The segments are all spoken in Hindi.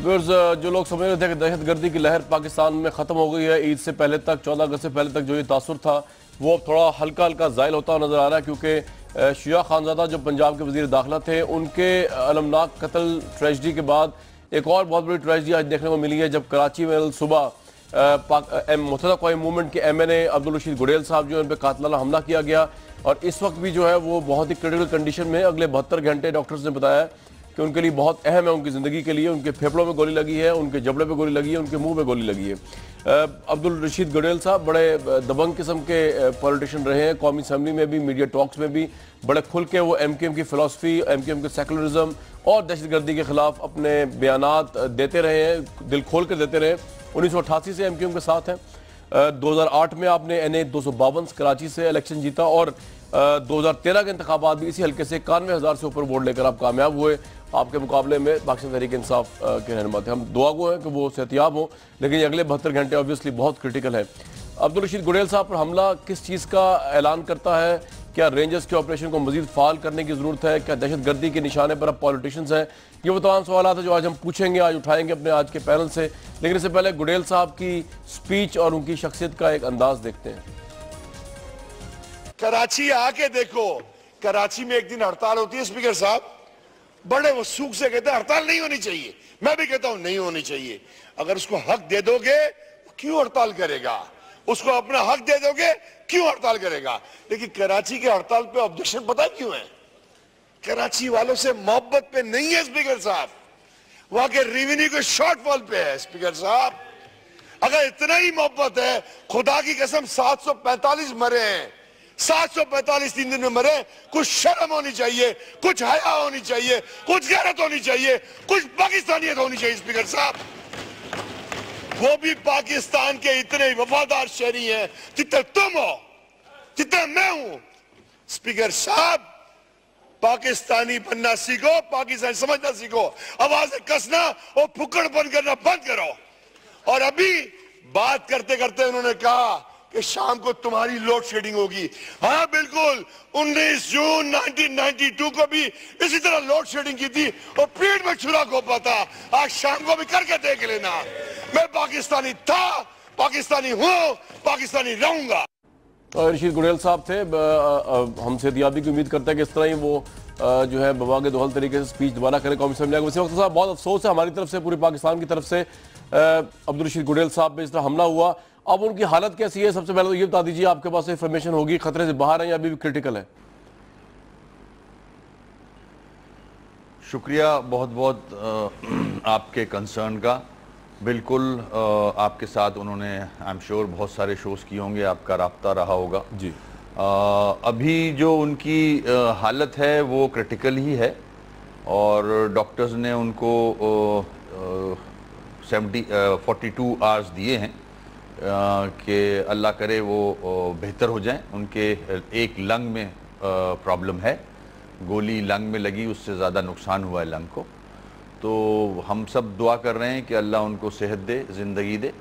जो लोग समझ रहे थे कि दहशत गर्दी की लहर पाकिस्तान में ख़त्म हो गई है, ईद से पहले तक 14 अगस्त से पहले तक जो ये तासुर था वो अब थोड़ा हल्का हल्का ज़ायल होता नज़र आ रहा है, क्योंकि शिया खानज़ादा जो पंजाब के वज़ीर दाखिला थे उनके अलमनाक कत्ल ट्रेजडी के बाद एक और बहुत बड़ी ट्रेजडी आज देखने को मिली है, जब कराची में सुबह मुत्तहिदा क़ौम मूवमेंट के MNA अब्दुल रशीद गुडेल साहब जो उन पर कातिलाना हमला किया गया। और इस वक्त भी जो है वो बहुत ही क्रिटिकल कंडीशन में, अगले 72 घंटे डॉक्टर्स ने बताया कि उनके लिए बहुत अहम है, उनकी ज़िंदगी के लिए। उनके फेफड़ों में गोली लगी है, उनके जबड़े पे गोली लगी है, उनके मुंह में गोली लगी है। अब्दुल रशीद गुडेल साहब बड़े दबंग किस्म के पॉलिटिशियन रहे हैं, कौमी असम्बली में भी, मीडिया टॉक्स में भी बड़े खुल के वो MKM की फ़िलासफ़ी, MKM के सेकुलरिज्म और दहशतगर्दी के ख़िलाफ़ अपने बयानात देते रहे हैं, दिल खोल कर देते रहे। 1988 से MKM के साथ हैं। 2008 में आपने NA 252 कराची से इलेक्शन जीता और 2013 के इंतखाबात भी इसी हल्के से 91,000 से ऊपर वोट लेकर आप कामयाब हुए। आपके मुकाबले में पाकिस्तान तहरीक इंसाफ के रहनुमा थे। हम दुआ गो हैं कि वो सेहतियाब हों, लेकिन अगले 72 घंटे ऑब्वियसली बहुत क्रिटिकल है। अब्दुल रशीद गुडेल साहब पर हमला किस चीज़ का ऐलान करता है? क्या रेंजर्स के ऑपरेशन को मजीद फाल करने की ज़रूरत है? क्या दहशत गर्दी के निशाने पर अब पॉलिटिशियंस हैं? ये वो तमाम सवाल है जो आज हम पूछेंगे, आज उठाएंगे अपने आज के पैनल से। लेकिन इससे पहले गुडेल साहब की स्पीच और उनकी शख्सियत का एक अंदाज देखते हैं। कराची आके देखो, कराची में एक दिन हड़ताल होती है स्पीकर साहब, बड़े वसूख से कहते हैं हड़ताल नहीं होनी चाहिए। मैं भी कहता हूं नहीं होनी चाहिए। अगर उसको हक दे दोगे क्यों हड़ताल करेगा? उसको अपना हक दे दोगे क्यों हड़ताल करेगा? लेकिन कराची के हड़ताल पे ऑब्जेक्शन पता क्यों है? कराची वालों से मोहब्बत पे नहीं है स्पीकर साहब, वहां के रेवेन्यू के शॉर्टफॉल पे है स्पीकर साहब। अगर इतना ही मोहब्बत है, खुदा की कसम 745 मरे हैं, 745 3 दिन में मरे। कुछ शर्म होनी चाहिए, कुछ हया होनी चाहिए, कुछ गैरत होनी चाहिए, कुछ पाकिस्तानियत होनी चाहिए स्पीकर साहब। वो भी पाकिस्तान के इतने वफादार शहरी हैं जितने तुम हो, जितना मैं हूं। स्पीकर साहब, पाकिस्तानी बनना सीखो, पाकिस्तानी समझना सीखो, आवाज कसना और फुकड़ बंद करना बंद करो। और अभी बात करते करते उन्होंने कहा कि शाम को तुम्हारी लोड शेडिंग होगी। हाँ बिल्कुल, 19 जून 1992 को भी इसी तरह लोड शेडिंग की थी और पीठ में छुरा घोंपा था। आज शाम को भी करके देख लेना। मैं पाकिस्तानी था, पाकिस्तानी हूँ, पाकिस्तानी रहूंगा। रशीद गुडेल साहब थे। हम सेहतियाबी की उम्मीद करते हैं कि इस तरह ही वो जो है बवागे दोहल तरीके से स्पीच दोबारा करें कौमी असम्बली में। वैसे वक्त साहब, बहुत अफसोस है हमारी तरफ से, पूरे पाकिस्तान की तरफ से, अब्दुल रशीद गुडेल साहब पे इस तरह हमला हुआ। अब उनकी हालत कैसी है? सबसे पहले तो ये बता दीजिए, आपके पास इंफॉर्मेशन होगी, खतरे से बाहर है या अभी भी क्रिटिकल है? शुक्रिया बहुत बहुत आपके कंसर्न का। बिल्कुल आपके साथ उन्होंने आई एम श्योर बहुत सारे शोज़ किए होंगे, आपका राब्ता रहा होगा जी। अभी जो उनकी हालत है वो क्रिटिकल ही है और डॉक्टर्स ने उनको 42 आवर्स दिए हैं कि अल्लाह करे वो बेहतर हो जाएं। उनके एक लंग में प्रॉब्लम है, गोली लंग में लगी, उससे ज़्यादा नुकसान हुआ है लंग को। तो हम सब दुआ कर रहे हैं कि अल्लाह उनको सेहत दे, ज़िंदगी दे।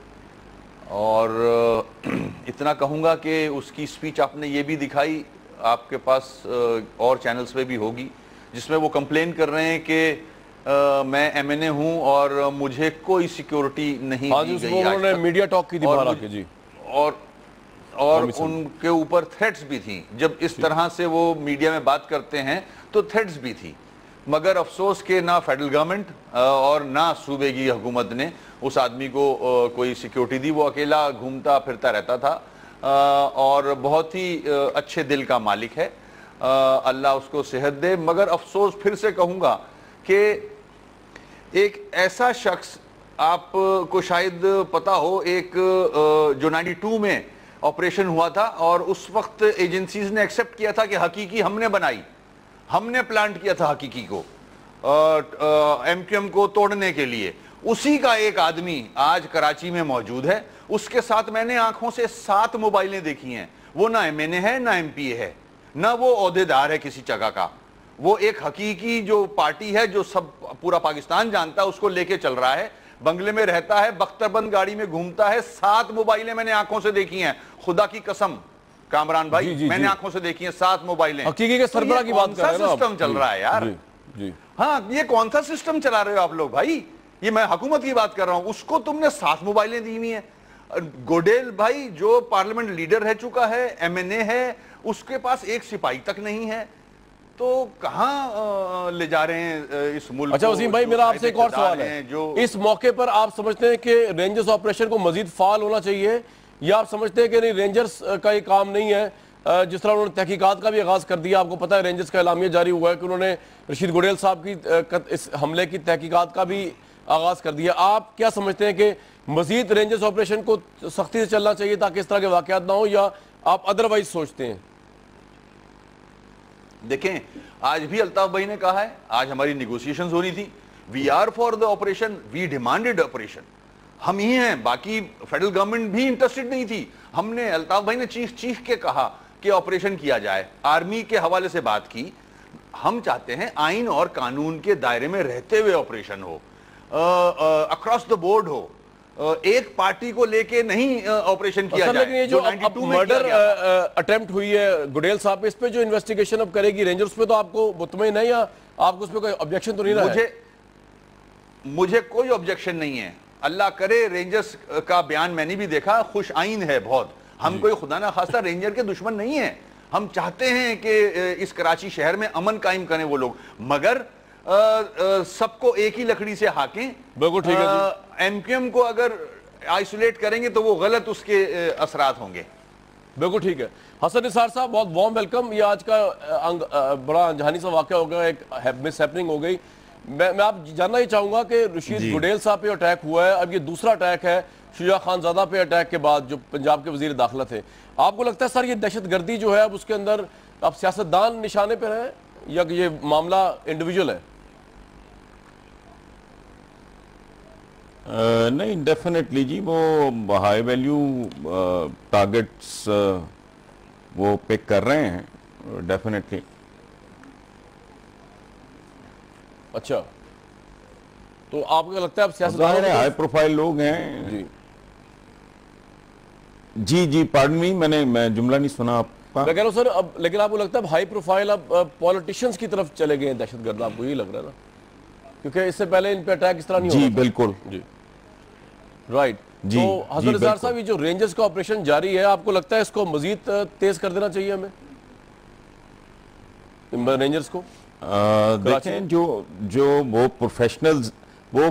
और इतना कहूँगा कि उसकी स्पीच आपने ये भी दिखाई, आपके पास और चैनल्स पे भी होगी, जिसमें वो कंप्लेन कर रहे हैं कि मैं MNA हूँ और मुझे कोई सिक्योरिटी नहीं दी गई। उन्होंने मीडिया टॉक की थी बाहर आके जी। और उनके ऊपर थ्रेट्स भी थी। जब इस तरह से वो मीडिया में बात करते हैं तो थ्रेट्स भी थी। मगर अफसोस के ना फेडरल गवर्नमेंट और ना सूबे की हुकूमत ने उस आदमी को कोई सिक्योरिटी दी। वो अकेला घूमता फिरता रहता था और बहुत ही अच्छे दिल का मालिक है। अल्लाह उसको सेहत दे। मगर अफसोस फिर से कहूँगा कि एक ऐसा शख्स, आपको शायद पता हो, एक जो 92 में ऑपरेशन हुआ था और उस वक्त एजेंसीज ने एक्सेप्ट किया था कि हकीकी हमने बनाई, हमने प्लांट किया था हकीकी को MQM को तोड़ने के लिए। उसी का एक आदमी आज कराची में मौजूद है। उसके साथ मैंने आंखों से 7 मोबाइलें देखी हैं। वो ना MNA है, ना MPA है, ना वो ओहदेदार है किसी जगह का। वो एक हकीकी जो पार्टी है, जो सब पूरा पाकिस्तान जानता है, उसको लेके चल रहा है। बंगले में रहता है, बख्तरबंद गाड़ी में घूमता है। 7 मोबाइलें मैंने आंखों से देखी हैं, खुदा की कसम कामरान भाई, मैंने आंखों से देखी हैं 7 मोबाइलें। हकीकी के सरबराह की बात कर रहे हैं ना, सिस्टम चल रहा है यार। जी। हाँ, ये कौन सा सिस्टम चला रहे हो आप लोग भाई? ये मैं हुकूमत की बात कर रहा हूं, उसको तुमने 7 मोबाइलें दी हुई हैं। गोडेल भाई जो पार्लियामेंट लीडर रह चुका है, एमएनए है, उसके पास एक सिपाही तक नहीं है, तो कहां ले जा रहे हैं इस मुल्क? अच्छा वसीम भाई, मेरा आपसे एक और सवाल है, जो इस मौके पर आप समझते हैं कि रेंजर्स ऑपरेशन को मजीद फाल होना चाहिए, या आप समझते हैं कि नहीं रेंजर्स का ये काम नहीं है? जिस तरह उन्होंने तहकीकात का भी आगाज कर दिया, आपको पता है रेंजर्स का एलामिया जारी हुआ है कि उन्होंने रशीद गोडेल साहब की इस हमले की तहकीकात का भी आगाज कर दिया। आप क्या समझते हैं कि मजीद रेंजर्स ऑपरेशन को सख्ती से चलना चाहिए ताकि इस तरह के वाकयात ना हो, या आप अदरवाइज सोचते हैं? देखें, आज भी अल्ताफ भाई ने कहा है, आज हमारी निगोशिएशंस होनी थी, we are for the operation, we demanded operation, हम ही हैं, बाकी फेडरल गवर्नमेंट भी इंटरेस्टेड नहीं थी। हमने, अल्ताफ भाई ने चीख के कहा कि ऑपरेशन किया जाए, आर्मी के हवाले से बात की। हम चाहते हैं आइन और कानून के दायरे में रहते हुए ऑपरेशन हो, अक्रॉस द बोर्ड हो, एक पार्टी को लेके नहीं ऑपरेशन किया जाए। ये जो मर्डर अटेम्प्ट हुई है गुडेल साहब पे, इस पे जो इन्वेस्टिगेशन अब करेगी रेंजर्स पे, तो आपको मुतमईन है या आपको उस पे कोई ऑब्जेक्शन तो नहीं रहा है? मुझे कोई ऑब्जेक्शन नहीं है। अल्लाह करे, रेंजर्स का बयान मैंने भी देखा, खुश आइन है बहुत। हम कोई खुदा ना खास्ता रेंजर के दुश्मन नहीं है। हम चाहते हैं कि इस कराची शहर में अमन कायम करें वो लोग, मगर सबको एक ही लकड़ी से हाकें। बिल्कुल ठीक है। एमक्यूएम को अगर आइसोलेट करेंगे तो वो गलत उसके असरात होंगे। बिल्कुल ठीक है। हसन निसार साहब, बहुत वार्म वेलकम। ये आज का बड़ा अनजानी सा वाक़या हो गया, एक मिस हैपनिंग हो गई। मैं आप जानना ही चाहूंगा कि रशीद गुडेल साहब पे अटैक हुआ है, अब ये दूसरा अटैक है शुजा खानजादा पे अटैक के बाद, जो पंजाब के वजीर दाखिला थे। आपको लगता है सर ये दहशतगर्दी जो है अब उसके अंदर अब सियासतदान निशाने पर है या ये मामला इंडिविजुअल है? नहीं, डेफिनेटली जी, वो हाई वैल्यू टारगेट्स वो पिक कर रहे हैं, डेफिनेटली। अच्छा, तो आपको लगता है अब सियासतदान हाई प्रोफाइल लोग हैं? जी जी जी, पार्डन मी, मैं जुमला नहीं सुना आपका। मैं कह रहा हूँ सर, अब लेकिन आपको लगता है अब हाई प्रोफाइल अब पॉलिटिशियंस की तरफ चले गए हैं दहशतगर्द, आपको यही लग रहा है ना? क्योंकि इससे पहले इन पे अटैक इस तरह नहीं जी होता था। बिल्कुल जी राइट। जी, तो हसन निसार साहब, ये जो रेंजर्स का ऑपरेशन जारी है, आपको लगता है इसको मजीद तेज कर देना चाहिए हमें रेंजर्स को? देखें, जो वो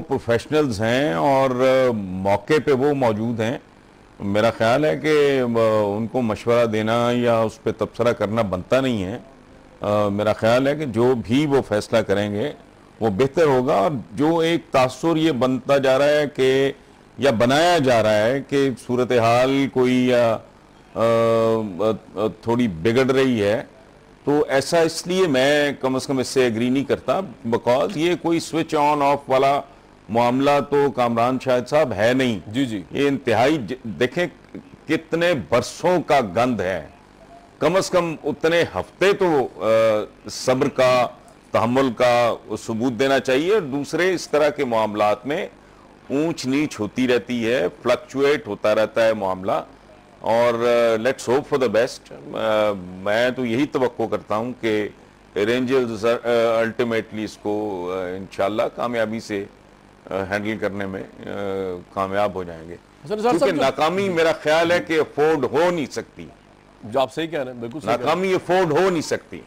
प्रोफेशनल्स हैं और मौके पे वो मौजूद हैं, मेरा ख्याल है कि उनको मशवरा देना या उस पर तबसरा करना बनता नहीं है। मेरा ख्याल है कि जो भी वो फैसला करेंगे वो बेहतर होगा। और जो एक तासुर ये बनता जा रहा है कि या बनाया जा रहा है कि सूरत हाल कोई थोड़ी बिगड़ रही है, तो ऐसा इसलिए मैं कम से कम इससे एग्री नहीं करता, बिकॉज ये कोई स्विच ऑन ऑफ वाला मामला तो कामरान शाहिद साहब है नहीं। जी जी, ये इंतहाई, देखें कितने बरसों का गंद है, कम से कम उतने हफ्ते तो सब्र का, तहम्मुल का सबूत देना चाहिए। दूसरे, इस तरह के मामलात में ऊंच नीच होती रहती है, फ्लक्चुएट होता रहता है मामला, और let's hope for the best. मैं तो यही तवक्को करता हूं कि रेंजर्स अल्टीमेटली इसको इंशाल्लाह कामयाबी से हैंडल करने में कामयाब हो जाएंगे, क्योंकि नाकामी मेरा ख्याल है कि अफोर्ड हो नहीं सकती। जो आप सही कह रहे हैं, बिल्कुल नाकामी अफोर्ड हो नहीं सकती।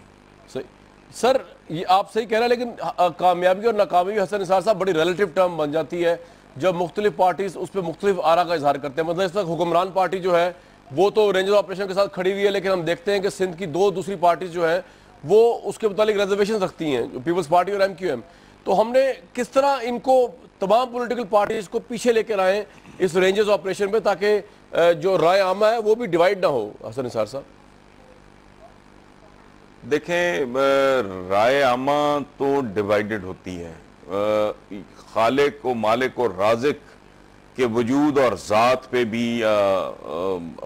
सही सर, ये आप सही कह रहे हैं, लेकिन कामयाबी और नाकामी, हसन निसार साहब, बड़ी रिलेटिव टर्म बन जाती है जब मुख्तलिफ पार्टीज उस पर मुख्तलिफ आरा का इजहार करते हैं। मतलब इस वक्त हुक्मरान पार्टी जो है वो तो रेंजर ऑपरेशन के साथ खड़ी हुई है, लेकिन हम देखते हैं कि सिंध की दो दूसरी पार्टीज जो है वो उसके मुतालिक रिजर्वेशन रखती हैं, जो पीपल्स पार्टी और MQM। तो हमने किस तरह इनको, तमाम पॉलिटिकल पार्टीज को पीछे लेकर आए इस रेंजर्स ऑपरेशन में, ताकि जो राय आमा है वो भी डिवाइड ना हो? हसन निसार साहब देखें, राय आमा तो डिवाइडेड होती है, खालिक और मालिक और राज़िक के वजूद और ज़ात पे भी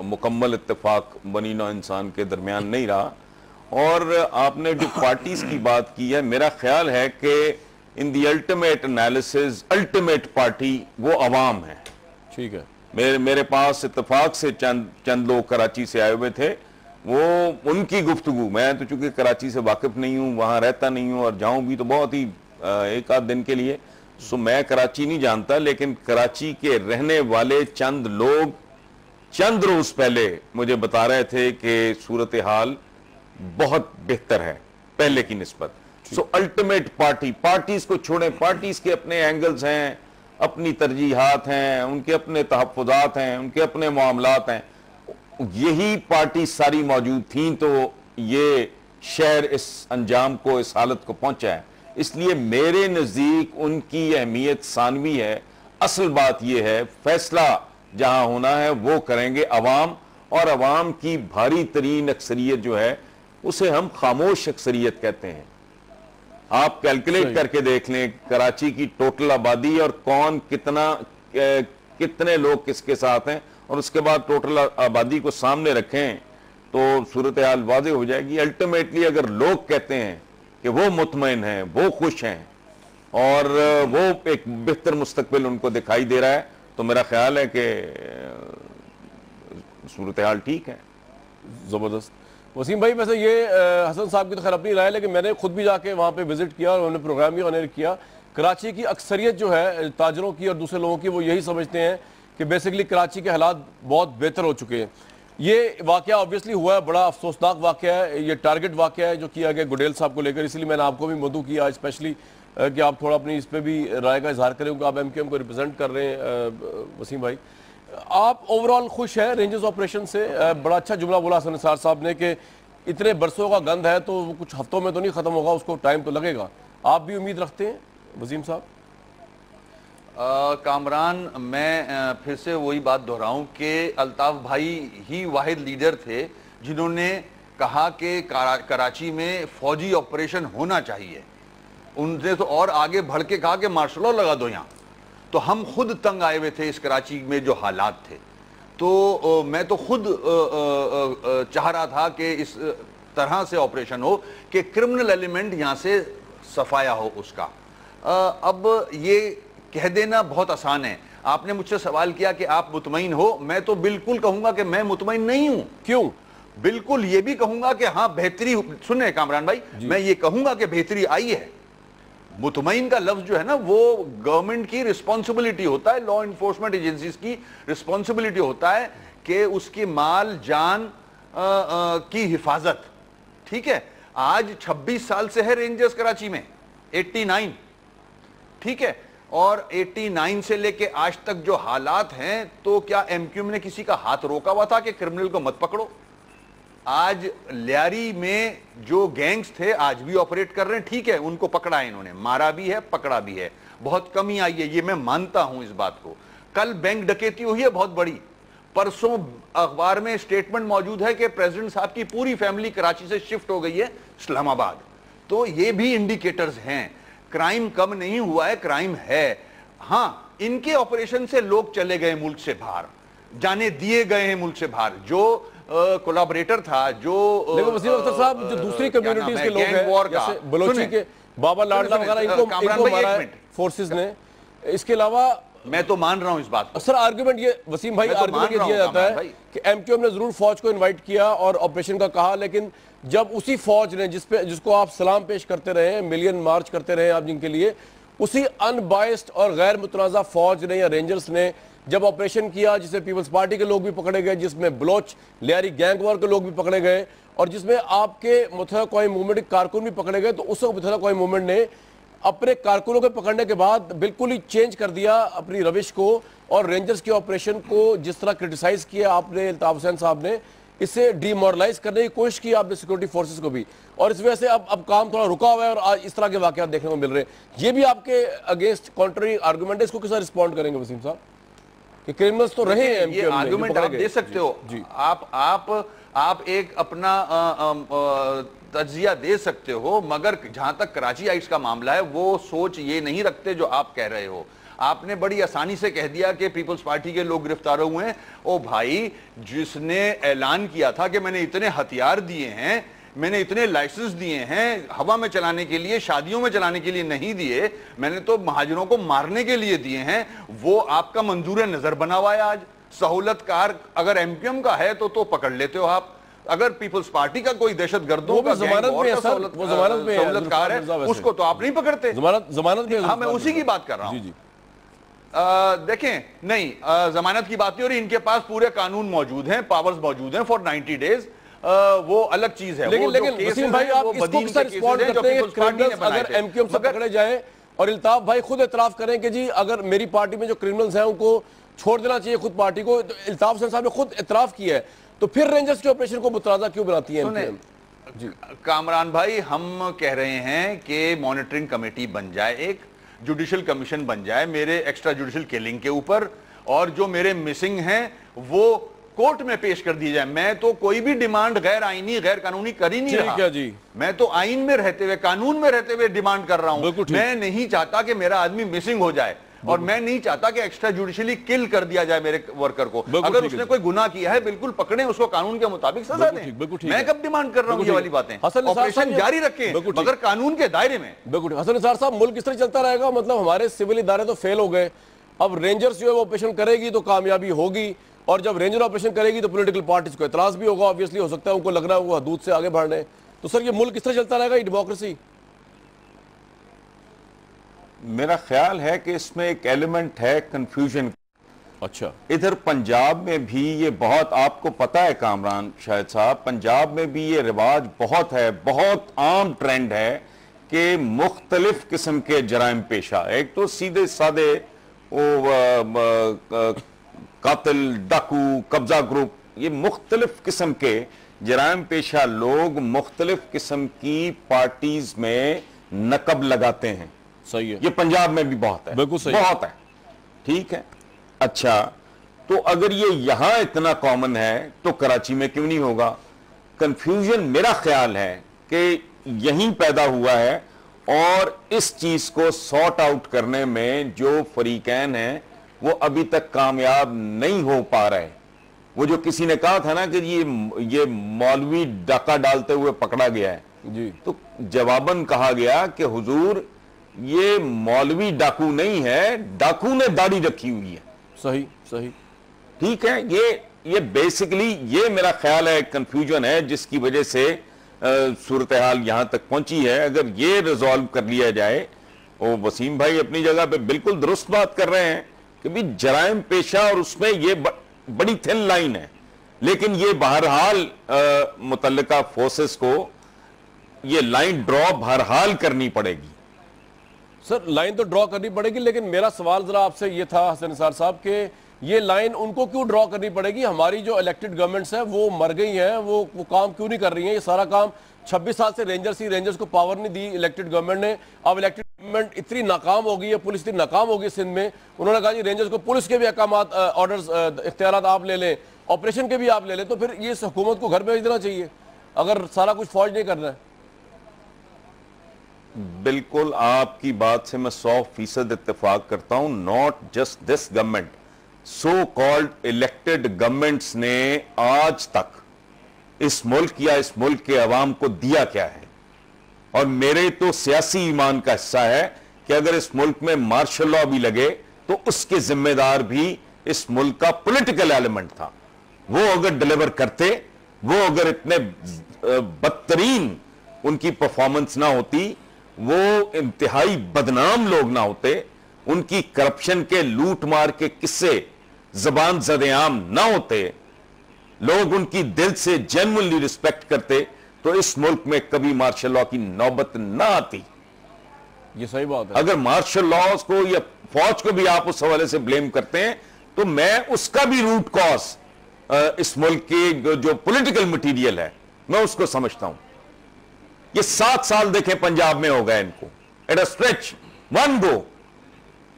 मुकम्मल इत्तेफाक बनीना इंसान के दरमियान नहीं रहा। और आपने जो पार्टीज की बात की है, मेरा ख्याल है कि in the ultimate analysis ultimate party वो अवाम है। ठीक है, मेरे पास इत्तेफाक से चंद लोग कराची से आए हुए थे, वो उनकी गुफ्तगू, मैं तो चूंकि कराची से वाकिफ नहीं हूँ, वहाँ रहता नहीं हूँ, और जाऊँ भी तो बहुत ही एक आध दिन के लिए, सो मैं कराची नहीं जानता, लेकिन कराची के रहने वाले चंद लोग चंद रोज पहले मुझे बता रहे थे कि सूरत हाल बहुत बेहतर है पहले की निस्बत। सो अल्टीमेट पार्टीज को छोड़ें, पार्टीज के अपने एंगल्स हैं, अपनी तरजीहात हैं, उनके अपने तहफ्फुज़ात हैं, उनके अपने मामलात हैं। यही पार्टी सारी मौजूद थी तो ये शहर इस अंजाम को, इस हालत को पहुंचा है। इसलिए मेरे नज़दीक उनकी अहमियत सानवी है। असल बात यह है, फैसला जहां होना है वो करेंगे अवाम, और अवाम की भारी तरीन अक्सरियत जो है उसे हम खामोश अक्सरियत कहते हैं। आप कैलकुलेट करके देख लें कराची की टोटल आबादी और कौन कितने लोग किसके साथ हैं, और उसके बाद टोटल आबादी को सामने रखें तो सूरत हाल वाज़ेह हो जाएगी। अल्टीमेटली अगर लोग कहते हैं कि वो मुतमईन हैं, वो खुश हैं और वो एक बेहतर मुस्तकबिल उनको दिखाई दे रहा है, तो मेरा ख्याल है कि सूरत हाल ठीक है। ज़बरदस्त। वसीम भाई, वैसे ये हसन साहब की तो खैर अपनी राय है, लेकिन मैंने खुद भी जाके वहाँ पे विजिट किया और उन्होंने प्रोग्राम भी ऑनर किया। कराची की अक्सरियत जो है ताजरों की और दूसरे लोगों की, वो यही समझते हैं कि बेसिकली कराची के हालात बहुत बेहतर हो चुके हैं। ये वाकया ऑब्वियसली हुआ है, बड़ा अफसोसनाक वाकया है, ये टारगेट वाकया है जो किया गया गुडेल साहब को लेकर। इसलिए मैंने आपको भी मदऊ किया स्पेशली कि आप थोड़ा अपनी इस पर भी राय का इजहार करें, क्योंकि आप MQM को रिप्रेजेंट कर रहे हैं। वसीम भाई, आप ओवरऑल खुश हैं रेंजर्स ऑपरेशन से? बड़ा अच्छा जुमला बोला हसन निसार साहब ने कि इतने बरसों का गंद है तो वो कुछ हफ्तों में तो नहीं खत्म होगा, उसको टाइम तो लगेगा। आप भी उम्मीद रखते हैं वसीम साहब? कामरान, मैं फिर से वही बात दोहराऊं कि अल्ताफ भाई ही वाहिद लीडर थे जिन्होंने कहा कि कराची में फौजी ऑपरेशन होना चाहिए। उनने तो और आगे बढ़ के कहा कि मार्शल लॉ लगा दो यहाँ। तो हम खुद तंग आए हुए थे इस कराची में जो हालात थे, तो मैं तो खुद चाह रहा था कि इस तरह से ऑपरेशन हो कि क्रिमिनल एलिमेंट यहाँ से सफाया हो उसका। अब ये कह देना बहुत आसान है। आपने मुझसे सवाल किया कि आप मुतमईन हो, मैं तो बिल्कुल कहूंगा कि मैं मुतमईन नहीं हूं। क्यों? बिल्कुल ये भी कहूंगा कि हाँ बेहतरी, सुने कामरान भाई, मैं ये कहूंगा कि बेहतरी आई है। मुतमईन का लफ्ज जो है ना, वो गवर्नमेंट की रिस्पॉन्सिबिलिटी होता है, लॉ इन्फोर्समेंट एजेंसीज की रिस्पॉन्सिबिलिटी होता है कि उसकी माल जान की हिफाजत। ठीक है, आज 26 साल से है रेंजर्स कराची में, 89, ठीक है, और 89 से लेके आज तक जो हालात हैं, तो क्या MQM ने किसी का हाथ रोका हुआ था कि क्रिमिनल को मत पकड़ो? आज लियारी में जो गैंग्स थे आज भी ऑपरेट कर रहे हैं, ठीक है, उनको पकड़ा है, इन्होंने मारा भी है, पकड़ा भी है, बहुत कमी आई है, ये मैं मानता हूं इस बात को। कल बैंक डकैती हुई है बहुत बड़ी, परसों अखबार में स्टेटमेंट मौजूद है कि प्रेसिडेंट साहब की पूरी फैमिली कराची से शिफ्ट हो गई है इस्लामाबाद। तो ये भी इंडिकेटर्स हैं, क्राइम कम नहीं हुआ है, क्राइम है। हाँ, इनके ऑपरेशन से लोग चले गए मुल्क से बाहर, जाने दिए गए हैं मुल्क से बाहर। जो कोलैबोरेटर था, जो लेकिन वसीम अख्तर साहब, जो दूसरी कम्युनिटीज के लोग हैं जैसे बलोची के बाबा लाडला वगैरह, इनको मारा है फोर्सेस ने। इसके अलावा मैं तो मान रहा हूं इस बात को। सर आर्गुमेंट ये वसीम भाई, आर्गुमेंट ये दिया जाता है कि MQM ने जरूर फौज को इनवाइट किया और ऑपरेशन का कहा, लेकिन जब उसी फौज ने जिसको आप सलाम पेश करते रहे, मिलियन मार्च करते रहे आप जिनके लिए, उसी अनबाइस्ड और गैर मुतनाज़ा फौज ने या रेंजर्स ने जब ऑपरेशन किया, जिसमें पीपल्स पार्टी के लोग भी पकड़े गए, जिसमें बलोच लियारी गैंग वॉर के लोग भी पकड़े गए, और जिसमें आपके मुत्तहदा कौम मूवमेंट के कारकुन भी पकड़े गए, तो उस वक्त मुत्तहदा कौम मूवमेंट ने अपने कारकुनों के पकड़ने के बाद बिल्कुल ही चेंज कर दिया अपनी रविश को, और रेंजर्स के ऑपरेशन को जिस तरह क्रिटिसाइज किया आपने, अल्ताफ हुसैन साहब ने, इससे डीमोरलाइज करने की कोशिश की आपने सिक्योरिटी फोर्सेस को भी, और इस वजह से अब काम थोड़ा रुका हुआ है और आज इस तरह के वाकयात देखने को मिल रहे हैं। ये भी आपके अगेंस्ट कॉन्ट्ररी आर्गुमेंट है, इसको किस तरह रिस्पॉन्ड करेंगे वसीम साहब? कि क्रिमिनल्स तो रहे हैं, ये आर्गुमेंट आप दे सकते हो, आप एक अपना तज्जिया दे सकते हो, मगर जहां तक कराची आइट्स का मामला है, वो सोच ये नहीं रखते जो आप कह रहे हो। आपने बड़ी आसानी से कह दिया कि पीपल्स पार्टी के लोग गिरफ्तार हुए हैं। ओ भाई, जिसने ऐलान किया था कि मैंने इतने हथियार दिए हैं, मैंने इतने लाइसेंस दिए हैं हवा में चलाने के लिए, शादियों में चलाने के लिए नहीं दिए, मैंने तो महाजरों को मारने के लिए दिए हैं, वो आपका मंजूर नजर बना हुआ है। आज सहूलत कार अगर MQM का है तो पकड़ लेते हो आप। अगर पीपल्स पार्टी का कोई दहशतगर्दों का सहूलतकार है, उसको तो आप नहीं पकड़ते। जमानत में, हाँ, मैं उसी की बात कर रहा हूं। देखें, नहीं, जमानत की बात नहीं हो रही, इनके पास पूरे कानून मौजूद हैं, पावर्स मौजूद हैं फॉर 90 डेज, वो अलग चीज है। लेकिन वसीम भाई, आप इसको किस तरह रिस्पॉन्ड करते हैं क्रिमिनल्स अगर एमक्यूएम से पकड़े जाएं और इल्ताफ भाई खुद एतराफ करें कि जी अगर मेरी पार्टी में जो क्रिमिनल्स हैं उनको छोड़ देना चाहिए खुद पार्टी को, तो इल्ताफ हुसैन साहब ने खुद एतराफ किया है, तो फिर रेंजर्स के ऑपरेशन को मुतराजा क्यों बनाती है एमक्यूएम? जी कामरान भाई, हम कह रहे हैं कि मॉनिटरिंग कमेटी बन जाए, एक जुडिशियल कमीशन बन जाए मेरे एक्स्ट्रा जुडिशियल किलिंग के ऊपर, और जो मेरे मिसिंग हैं वो कोर्ट में पेश कर दी जाए। मैं तो कोई भी डिमांड गैर आईनी, गैर कानूनी कर ही नहीं रहा। जी, मैं तो आइन में रहते हुए, कानून में रहते हुए डिमांड कर रहा हूं। मैं नहीं चाहता कि मेरा आदमी मिसिंग हो जाए, और मैं नहीं चाहता कि एक्स्ट्रा जुडिशियली किल कर दिया जाए मेरे वर्कर को। अगर उसने कोई गुनाह किया है, बिल्कुल पकड़े उसको, कानून के मुताबिक सजा दें। मैं कब डिमांड कर रहा हूं ये वाली बातें? ऑपरेशन जारी रखें मगर कानून के दायरे में। बिल्कुल। हसन निसार साहब, मुल्क इस तरह चलता रहेगा? मतलब हमारे सिविल इदारे तो फेल हो गए, अब रेंजर्स जो है वो ऑपरेशन करेगी तो कामयाबी होगी, और जब रेंजर ऑपरेशन करेगी तो पॉलिटिकल पार्टीज को एतराज भी होगा, ऑब्वियसली हो सकता है उनको लग रहा है वो हदूद से आगे बढ़ रहे हैं। तो सर ये मुल्क किस तरह चलता रहेगा, ये डेमोक्रेसी? मेरा ख्याल है कि इसमें एक एलिमेंट है कंफ्यूजन। अच्छा, इधर पंजाब में भी ये बहुत, आपको पता है कामरान शाहिद साहब, पंजाब में भी ये रिवाज बहुत है, बहुत आम ट्रेंड है कि मुख्तलिफ किस्म के जराइम पेशा, एक तो सीधे साधे वो कातिल, डाकू, कब्जा ग्रुप, ये मुख्तलिफ किस्म के जराइम पेशा लोग मुख्तलिफ किस्म की पार्टीज में नकब लगाते हैं। सही है, ये पंजाब में भी बहुत है, बिल्कुल सही, बहुत है, ठीक है। अच्छा, तो अगर ये यहां इतना कॉमन है तो कराची में क्यों नहीं होगा? कंफ्यूजन मेरा ख्याल है कि यहीं पैदा हुआ है, और इस चीज को सॉर्ट आउट करने में जो फरीकैन हैं वो अभी तक कामयाब नहीं हो पा रहे। वो जो किसी ने कहा था ना कि ये मौलवी डाका डालते हुए पकड़ा गया है जी, तो जवाबन कहा गया कि हुजूर ये मौलवी डाकू नहीं है, डाकू ने दाढ़ी रखी हुई है। सही सही, ठीक है। ये बेसिकली ये मेरा ख्याल है कंफ्यूजन है जिसकी वजह से सूरत हाल यहां तक पहुंची है। अगर ये रिजॉल्व कर लिया जाए, वो वसीम भाई अपनी जगह पे बिल्कुल दुरुस्त बात कर रहे हैं कि भी जराइम पेशा और उसमें ये बड़ी थिन लाइन है, लेकिन ये बहरहाल मुतल्लिका फोर्सेस को ये लाइन ड्रॉ बहरहाल करनी पड़ेगी। सर लाइन तो ड्रॉ करनी पड़ेगी, लेकिन मेरा सवाल जरा आपसे ये था हसन निसार साहब के ये लाइन उनको क्यों ड्रॉ करनी पड़ेगी? हमारी जो इलेक्टेड गवर्नमेंट्स हैं वो मर गई हैं, वो काम क्यों नहीं कर रही हैं? ये सारा काम 26 साल से रेंजर्स को पावर नहीं दी इलेक्टेड गवर्नमेंट ने। अब इलेक्टेड गवर्नमेंट इतनी नाकाम हो गई है, पुलिस इतनी नाकाम हो गई सिंध में, उन्होंने कहा जी रेंजर्स को पुलिस के भी अहकाम, ऑर्डर्स, इख्तियारात आप ले लें, ऑपरेशन के भी आप ले लें, तो फिर ये हुकूमत को घर भेज देना चाहिए अगर सारा कुछ फौज नहीं कर रहा है। बिल्कुल आपकी बात से मैं 100% इत्तेफाक करता हूं। Not just this government, so called elected governments ने आज तक इस मुल्क या इस मुल्क के अवाम को दिया क्या है? और मेरे तो सियासी ईमान का हिस्सा है कि अगर इस मुल्क में मार्शल लॉ भी लगे तो उसके जिम्मेदार भी इस मुल्क का पॉलिटिकल एलिमेंट था। वो अगर डिलीवर करते, वो अगर इतने बदतरीन उनकी परफॉर्मेंस ना होती, वो इंतहाई बदनाम लोग ना होते, उनकी करप्शन के लूट मार के किस्से जबान ज़द-ए-आम ना होते, लोग उनकी दिल से जेन्युइनली रिस्पेक्ट करते, तो इस मुल्क में कभी मार्शल लॉ की नौबत ना आती। ये सही बात है। अगर मार्शल लॉज को या फौज को भी आप उस हवाले से ब्लेम करते हैं तो मैं उसका भी रूट कॉज इस मुल्क के जो पॉलिटिकल मटेरियल है मैं उसको समझता हूं। ये 7 साल देखें पंजाब में हो गए इनको, at a stretch, one go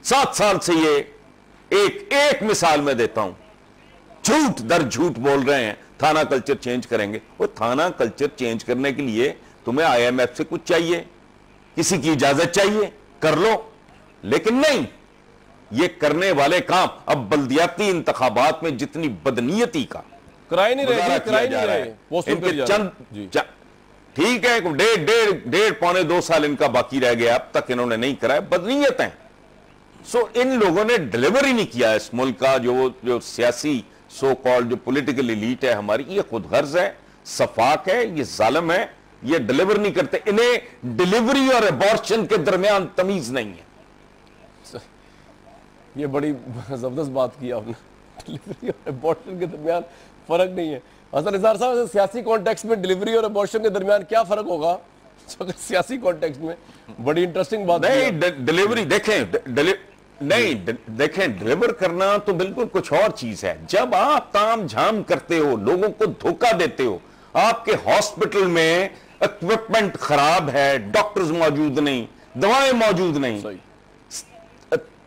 7 साल से ये एक मिसाल में देता हूं, झूठ दर झूठ बोल रहे हैं थाना कल्चर चेंज करेंगे। वो थाना कल्चर चेंज करने के लिए तुम्हें IMF से कुछ चाहिए, किसी की इजाजत चाहिए, कर लो, लेकिन नहीं, ये करने वाले काम अब बल्दियाती इंतखाबात में जितनी बदनीयती का कराई नहीं रहे, इनके चंद ठीक है, डेढ़ पौने 2 साल इनका बाकी रह गया, अब तक इन्होंने नहीं कराया, बदनीयत है। सो इन लोगों ने डिलीवर ही नहीं किया। इस मुल्क का जो सियासी सो कॉल्ड जो पॉलिटिकल एलीट है हमारी, ये खुद गर्ज है, सफाक है, ये जालिम है, ये डिलीवर नहीं करते। इन्हें डिलीवरी और एबॉर्शन के दरमियान तमीज नहीं है। ये बड़ी जबरदस्त बात की आपने, डिलीवरी और एबॉर्शन के दरमियान फर्क नहीं है। हसन निसार साहब, सियासी कॉन्टेक्स्ट में डिलीवरी और एबॉर्शन के दरमियान क्या फर्क होगा? सियासी कॉन्टेक्स्ट में बड़ी इंटरेस्टिंग बात नहीं, डिलीवरी देखें, डिलीवर करना तो बिल्कुल कुछ और चीज है। जब आप ताम झाम करते हो, लोगों को धोखा देते हो, आपके हॉस्पिटल में इक्विपमेंट खराब है, डॉक्टर्स मौजूद नहीं, दवाएं मौजूद नहीं,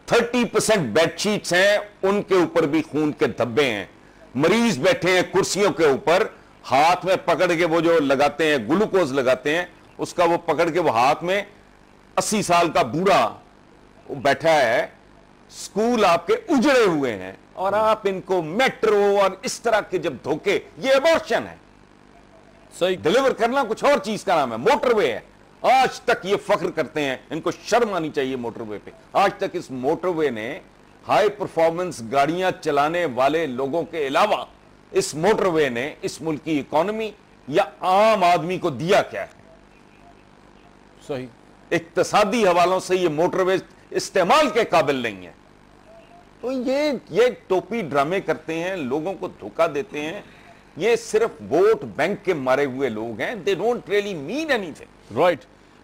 30% बेडशीट्स हैं, उनके ऊपर भी खून के धब्बे हैं, मरीज बैठे हैं कुर्सियों के ऊपर, हाथ में पकड़ के वो जो लगाते हैं, ग्लूकोज लगाते हैं, उसका वो पकड़ के वो हाथ में 80 साल का बूढ़ा बैठा है, स्कूल आपके उजड़े हुए हैं, और आप इनको मेट्रो और इस तरह के जब धोखे, ये एबॉर्शन है। सही, डिलीवर करना कुछ और चीज का नाम है, मोटरवे है। आज तक ये फख्र करते हैं, इनको शर्म आनी चाहिए मोटरवे पे। आज तक इस मोटरवे ने हाई परफॉर्मेंस गाड़ियां चलाने वाले लोगों के अलावा इस मोटरवे ने इस मुल्क की इकोनॉमी या आम आदमी को दिया क्या है? सही, इक्तसादी हवालों से ये मोटरवे इस्तेमाल के काबिल नहीं है। तो ये टोपी ड्रामे करते हैं, लोगों को धोखा देते हैं। ये सिर्फ वोट बैंक के मारे हुए लोग हैं, they don't really mean anything. Right,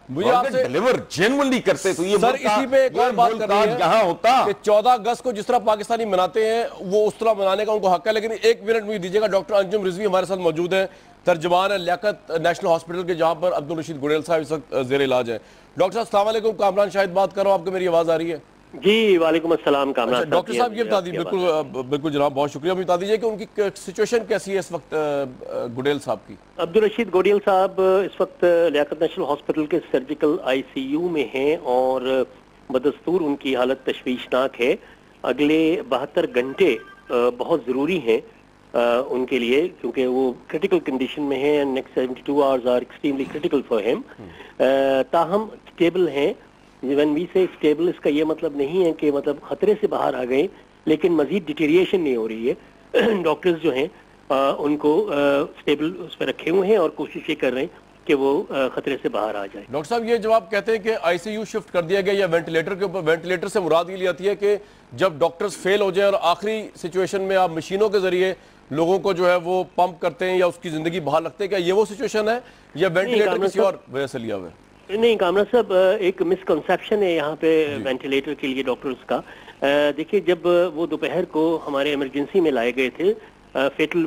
मुझे आपसे डिलीवर जेन्युइनली करते तो ये सर इसी पे एक और बात कर रही है यहां होता कि 14 अगस्त को जिस तरह पाकिस्तानी मनाते हैं वो उस तरह मनाने का उनको हक है। लेकिन एक मिनट मुझे दीजिएगा, डॉक्टर अंजुम रिजवी हमारे साथ मौजूद है, तर्जुमान है लियाकत नेशनल हॉस्पिटल के, जहां पर अब्दुल रशीद गुडेल साहब इस वक्त जेर इलाज है। डॉक्टर साहब अस्सलाम वालेकुम, कामरान शाहिद बात कर रहा हूं, आपको मेरी आवाज आ रही है? जी वालेकुम अस्सलाम कामरान साहब। डॉक्टर साहब ये बता दीजिए, बिल्कुल जनाब, बहुत शुक्रिया, बता दीजिए कि उनकी सिचुएशन कैसी है इस वक्त गुडेल साहब की? अब्दुल रशीद गुडेल साहब इस वक्त लियाकत नेशनल हॉस्पिटल के सर्जिकल आईसीयू में हैं और बदस्तूर उनकी हालत तशवीशनाक है। अगले 72 घंटे बहुत ज़रूरी हैं उनके लिए, क्योंकि वो क्रिटिकल कंडीशन में हैं। Next 72 hours are extremely critical for him. ताहम स्टेबल हैं। व्हेन वी से स्टेबल, इसका ये मतलब नहीं है कि मतलब खतरे से बाहर आ गए, लेकिन मजीद डिटेरिएशन नहीं हो रही है। डॉक्टर्स जो हैं उनको स्टेबल उस पर रखे हुए हैं और कोशिश ये कर रहे हैं कि वो खतरे से बाहर आ जाए। डॉक्टर साहब, ये जब आप कहते हैं कि आईसीयू शिफ्ट कर दिया गया या वेंटिलेटर के ऊपर, वेंटिलेटर से मुराद ये आती है कि जब डॉक्टर्स फेल हो जाए और आखिरी सिचुएशन में आप मशीनों के जरिए लोगों को जो है वो पंप करते हैं या उसकी जिंदगी बहाल रखते हैं, क्या ये वो सिचुएशन है या वेंटिलेटर किसी और वजह से लिया हुआ है? नहीं कामरान साहब, एक मिसकंसेप्शन है यहाँ पे वेंटिलेटर के लिए डॉक्टर्स का। देखिए, जब वो दोपहर को हमारे इमरजेंसी में लाए गए थे, फेटल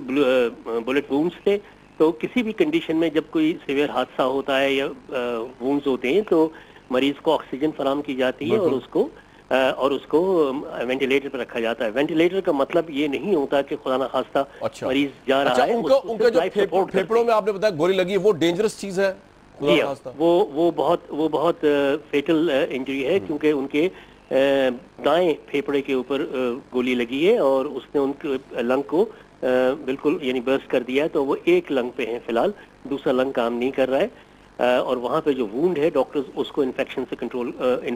बुलेट वुंड्स थे, तो किसी भी कंडीशन में जब कोई सीवियर हादसा होता है या वुंड्स होते हैं तो मरीज को ऑक्सीजन फराहम की जाती है और उसको वेंटिलेटर पर रखा जाता है। वेंटिलेटर का मतलब ये नहीं होता कि खुदा ना खास्ता मरीज जा रहा है। उनके जो फेफड़ों में आपने बताया गोली लगी है, वो डेंजरस चीज है? वो बहुत फेटल इंजरी है, क्योंकि उनके दाएं फेफड़े के ऊपर गोली लगी है और उसने उनके लंग को बिल्कुल यानी बर्स्ट कर दिया है। तो वो एक लंग पे है फिलहाल, दूसरा लंग काम नहीं कर रहा है और वहां पे जो वूंड है डॉक्टर्स उसको इन्फेक्शन से कंट्रोल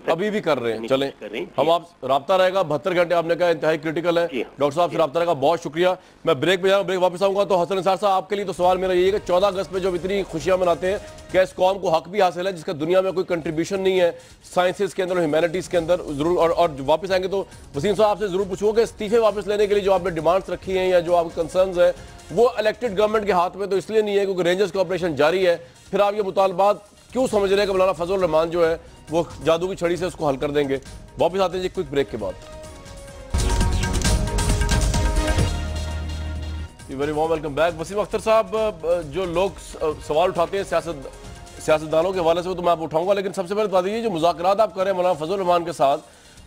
अभी भी कर रहे हैं। चलें, हम आप राब्ता रहेगा 72 घंटे, आपने कहा इंतहाई क्रिटिकल है। डॉक्टर साहब से राब्ता रहेगा, बहुत शुक्रिया। मैं ब्रेक पे जाऊंगा, ब्रेक वापस आऊंगा। तो हसन निसार साहब, आपके लिए तो सवाल मेरा यही है कि 14 अगस्त में जो इतनी खुशियां मनाते हैं, क्या इस कौम को हक भी हासिल है जिसका दुनिया में कोई कंट्रीब्यूशन नहीं है साइंसेज के अंदर, ह्यूमैनिटीज के अंदर? जरूर और वापस आएंगे तो वसीम साहब आपसे जरूर पूछूंगा कि इस्तीफे वापस लेने के लिए जो आपने डिमांड्स रखी हैं या जो आपके कंसर्न्स है वो इलेक्टेड गवर्नमेंट के हाथ में तो इसलिए नहीं है क्योंकि रेंजर्स का ऑपरेशन जारी है, फिर आप ये मुतालबात क्यों समझ रहे हैं कि मौलाना फजल रहमान जो है वो जादू की छड़ी से उसको हल कर देंगे? वापस आते हैं जी क्विक ब्रेक के बाद। Very warm welcome back. Wasim Akhtar साहब, जो लोग सवाल उठाते हैं सियासतदानों के हवाले से वो तो मैं आप उठाऊंगा, लेकिन सबसे पहले बता दीजिए जो मुज़ाकरात आप कर रहे हैं मौलाना फजल रहमान के साथ,